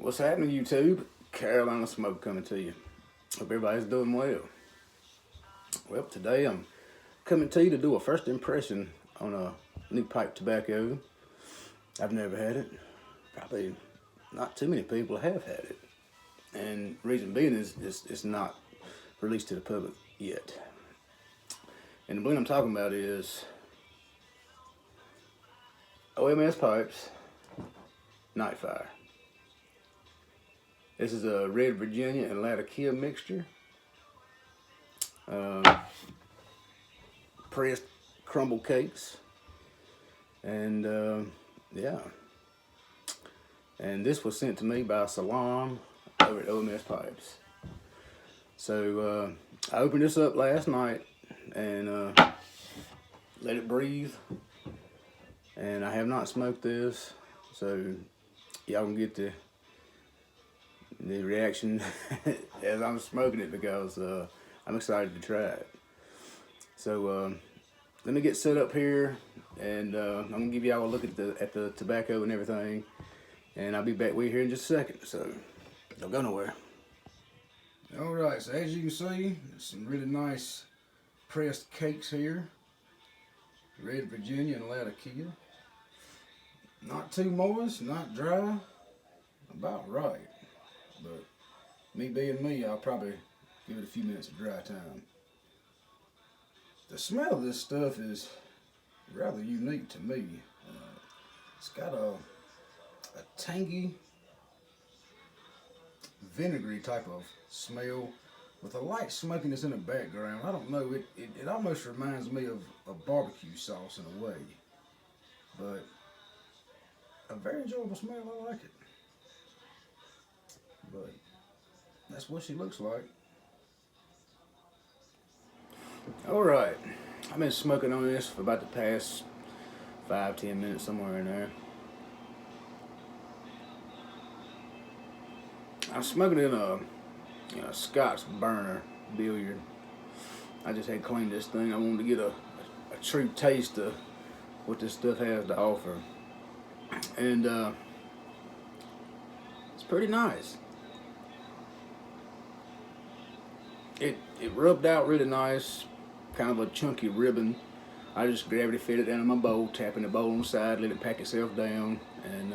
What's happening, YouTube? Carolina Smoke coming to you. Hope everybody's doing well. Well, today I'm coming to you to do a first impression on a new pipe tobacco. I've never had it. Probably not too many people have had it. And reason being is it's not released to the public yet. And the blend I'm talking about is OMS Pipes Nightfire. This is a Red Virginia and Latakia mixture. Pressed crumble cakes. And yeah. And this was sent to me by Salam over at OMS Pipes. So I opened this up last night and let it breathe. And I have not smoked this, so y'all can get the reaction as I'm smoking it, because I'm excited to try it. So let me get set up here, and I'm gonna give y'all a look at the tobacco and everything, and I'll be back with you here in just a second. So don't go nowhere. All right. So as you can see, there's some really nice pressed cakes here. Red Virginia and Latakia. Not too moist, not dry, about right. But me being me, I'll probably give it a few minutes of dry time. The smell of this stuff is rather unique to me. It's got a tangy, vinegary type of smell with a light smokiness in the background. I don't know, it almost reminds me of a barbecue sauce in a way. But a very enjoyable smell, I like it. But that's what she looks like. Alright, I've been smoking on this for about the past 5-10 minutes, somewhere in there. I'm smoking in a Scott's burner billiard. I just had cleaned this thing. I wanted to get a true taste of what this stuff has to offer. And it's pretty nice. It rubbed out really nice, kind of a chunky ribbon. I just gravity fed it down in my bowl, tapping the bowl on the side, let it pack itself down, and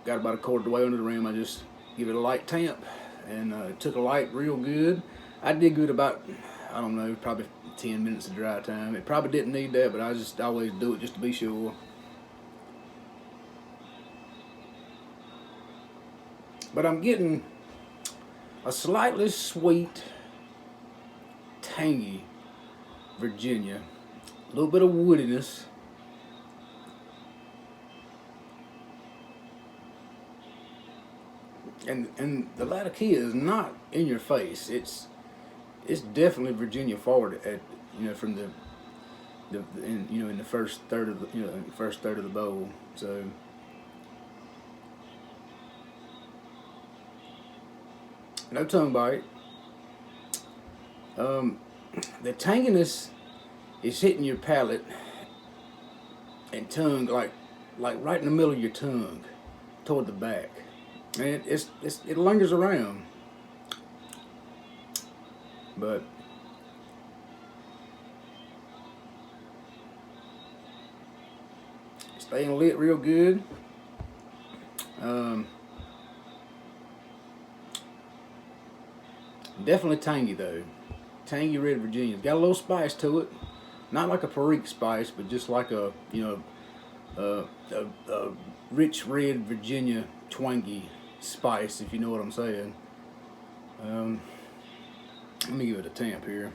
got about a quarter of the way under the rim. I just give it a light tamp, and it took a light real good. I did good about, I don't know, probably 10 minutes of dry time. It probably didn't need that, but I just always do it just to be sure. But I'm getting a slightly sweet, tangy Virginia, a little bit of woodiness, and the Latakia is not in your face. It's definitely Virginia forward at from in the first third of the bowl. So no tongue bite. The tanginess is hitting your palate and tongue like right in the middle of your tongue, toward the back, and it lingers around, but staying lit real good. Definitely tangy though. Tangy Red Virginia. It's got a little spice to it. Not like a Perique spice, but just like a rich Red Virginia twangy spice, if you know what I'm saying. Let me give it a tamp here.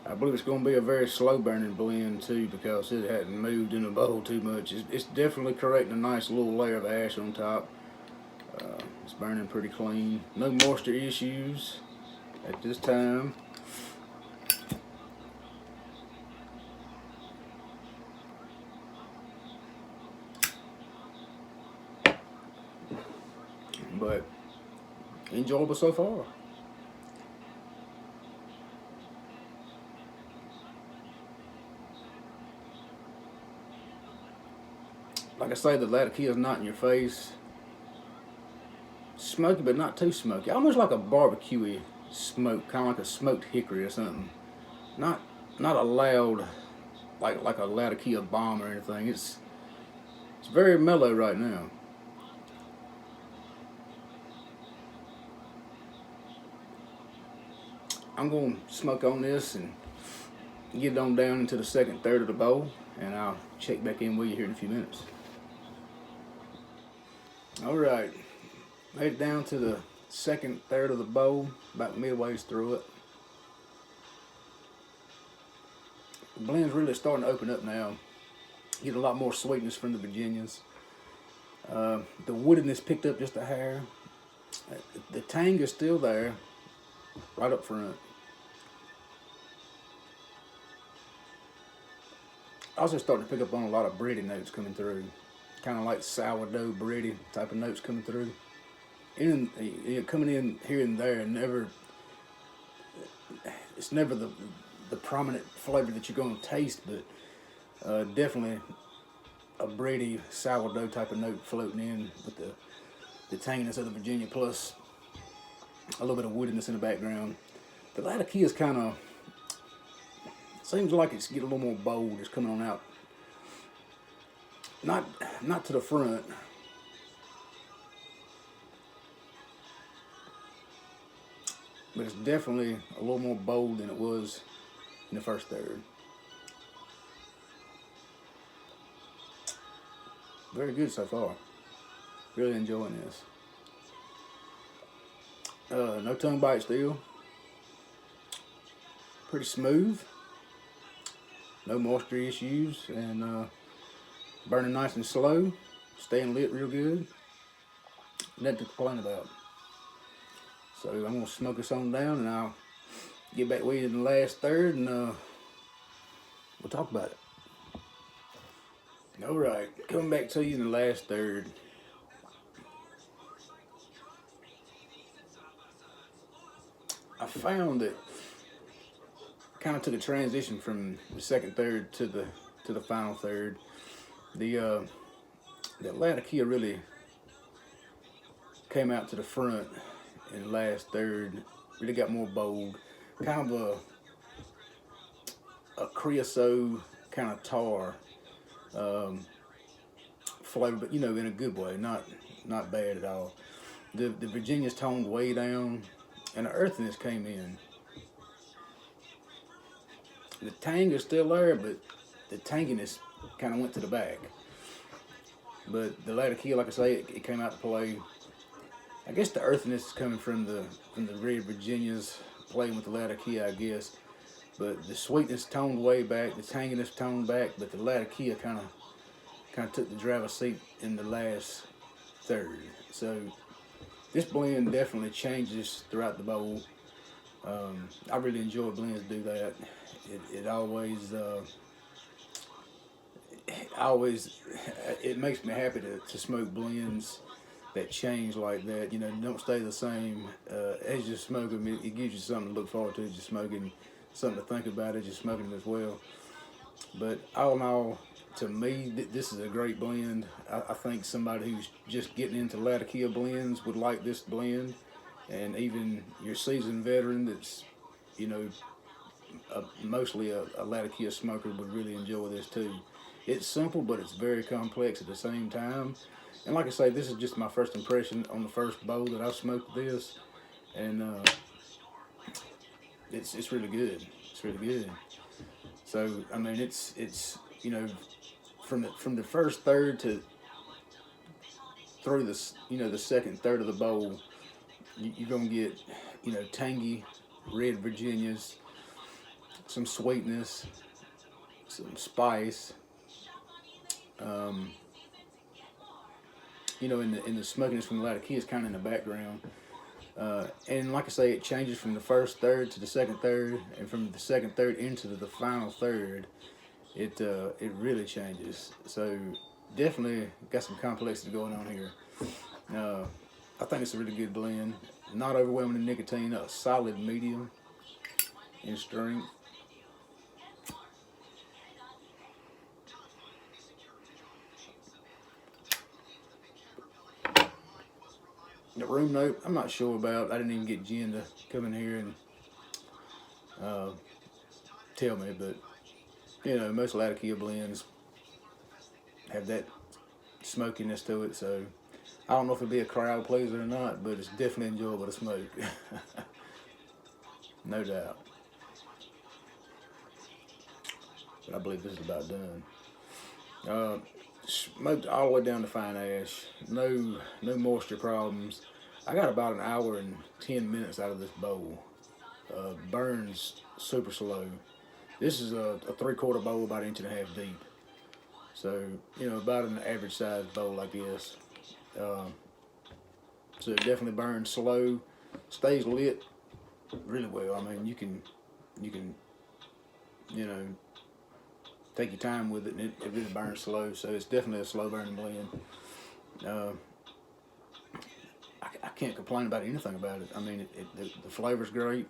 I believe it's going to be a very slow burning blend too, because it hadn't moved in the bowl too much. It's definitely creating a nice little layer of ash on top. It's burning pretty clean. No moisture issues at this time. But enjoyable so far. like I say, the Latakia is not in your face. Smoky, but not too smoky. Almost like a barbecuey smoke, kind of like a smoked hickory or something. Not not a loud like a Latakia bomb or anything. It's very mellow right now. I'm gonna smoke on this and get it on down into the second third of the bowl, and I'll check back in with you here in a few minutes. All right, made it down to the second third of the bowl, about midways through it. The blend's really starting to open up now. Get a lot more sweetness from the Virginias. The woodiness picked up just a hair. The tang is still there, right up front. Also starting to pick up on a lot of bready notes coming through, kind of like sourdough bready type of notes coming through. Coming in here and there, it's never the prominent flavor that you're going to taste, but definitely a bready sourdough type of note floating in with the tanginess of the Virginia plus a little bit of woodiness in the background. The Latakia is kind of seems like it's getting a little more bold. It's coming on out, not to the front, but it's definitely a little more bold than it was in the first third. Very good so far. Really enjoying this. No tongue bite still. Pretty smooth. No moisture issues, and burning nice and slow. Staying lit real good. Nothing to complain about. So I'm gonna smoke this on down, and I'll get back with you in the last third, and we'll talk about it. All right, coming back to you in the last third. I found that kind of took a transition from the second third to the final third. The Latakia really came out to the front in the last third. Really got more bold, kind of a creosote kind of tar flavor, but in a good way, not bad at all. The Virginia's toned way down, and the earthiness came in. The tang is still there, but the tanginess kind of went to the back. But the Latakia, like I say, it came out to play. I guess the earthiness is coming from the red Virginias playing with the Latakia, I guess. But the sweetness toned way back, the tanginess toned back, but the Latakia kind of took the driver's seat in the last third. So this blend definitely changes throughout the bowl. I really enjoy blends do that. It always makes me happy to smoke blends that change like that. Don't stay the same as you're smoking. It gives you something to look forward to as you're smoking, something to think about as you're smoking as well. But all in all, to me, this is a great blend. I think somebody who's just getting into Latakia blends would like this blend, and even your seasoned veteran that's, mostly a Latakia smoker would really enjoy this too. It's simple, but it's very complex at the same time. And like I say, this is just my first impression on the first bowl that I smoked this, and it's really good. It's really good. So I mean, it's from the first third to through the second third of the bowl, you're gonna get tangy red Virginias, some sweetness, some spice. In the smokiness from the Latakia is kind of in the background. And like I say, it changes from the first third to the second third, and from the second third into the final third, it really changes. So definitely got some complexity going on here. I think it's a really good blend. Not overwhelming in nicotine, a solid medium in strength. The room note, I'm not sure about. I didn't even get Jen to come in here and tell me, but you know, most Latakia blends have that smokiness to it, so I don't know if it'd be a crowd pleaser or not, but it's definitely enjoyable to smoke. No doubt. But I believe this is about done. Smoked all the way down to fine ash. No moisture problems. I got about an hour and 10 minutes out of this bowl. Burns super slow. This is a 3/4 bowl, about 1.5 inches deep. So, you know, about an average sized bowl, I guess. So it definitely burns slow, stays lit really well. I mean, you can, you know, take your time with it, and it really burns slow. So it's definitely a slow burning blend. I can't complain about anything about it. I mean, the flavor's great.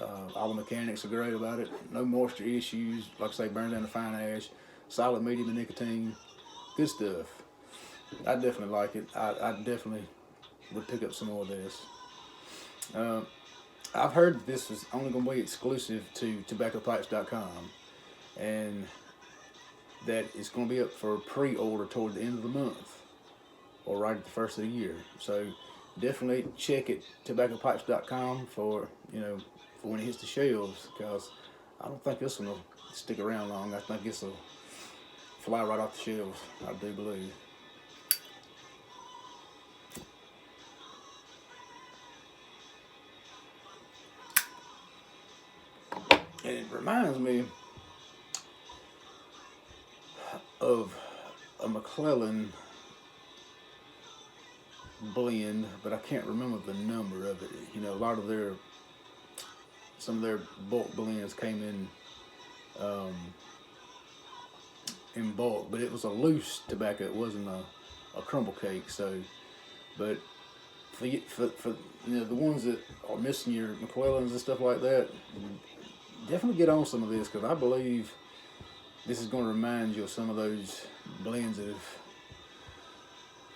All the mechanics are great about it. No moisture issues. Like I say, burns down to fine ash. Solid medium in nicotine. Good stuff. I definitely like it. I definitely would pick up some more of this. I've heard that this is only going to be exclusive to tobaccopipes.com, and that it's going to be up for pre-order toward the end of the month or right at the first of the year. So definitely check it, tobaccopipes.com, for, you know, for when it hits the shelves, because I don't think this one will stick around long. I think this will fly right off the shelves, I do believe. And it reminds me of a McClellan blend, but I can't remember the number of it. You know, a lot of some of their bulk blends came in bulk, but it was a loose tobacco. It wasn't a crumble cake. So, but for you know, the ones that are missing your McClellans and stuff like that, definitely get on some of this, because I believe this is going to remind you of some of those blends that have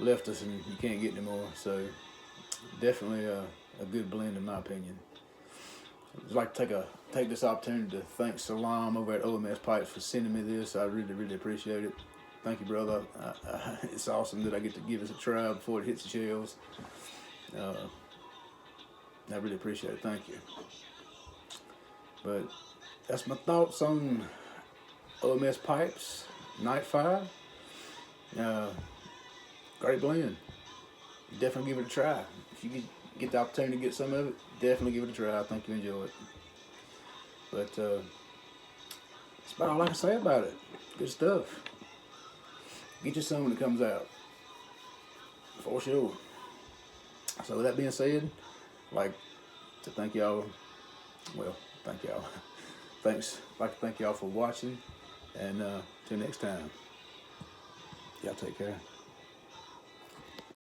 left us and you can't get anymore. So definitely a good blend in my opinion. I'd like to take this opportunity to thank Salam over at OMS Pipes for sending me this. I really appreciate it. Thank you, brother. It's awesome that I get to give this a try before it hits the shelves. I really appreciate it. Thank you. But that's my thoughts on OMS Pipes Night Fire. Great blend. Definitely give it a try. If you get the opportunity to get some of it, definitely give it a try. I think you enjoy it. But that's about all I can say about it. Good stuff. Get you some when it comes out, for sure. So with that being said, I'd like to thank y'all. Well, thank y'all. Thanks. I'd like to thank y'all for watching, and till next time, y'all take care.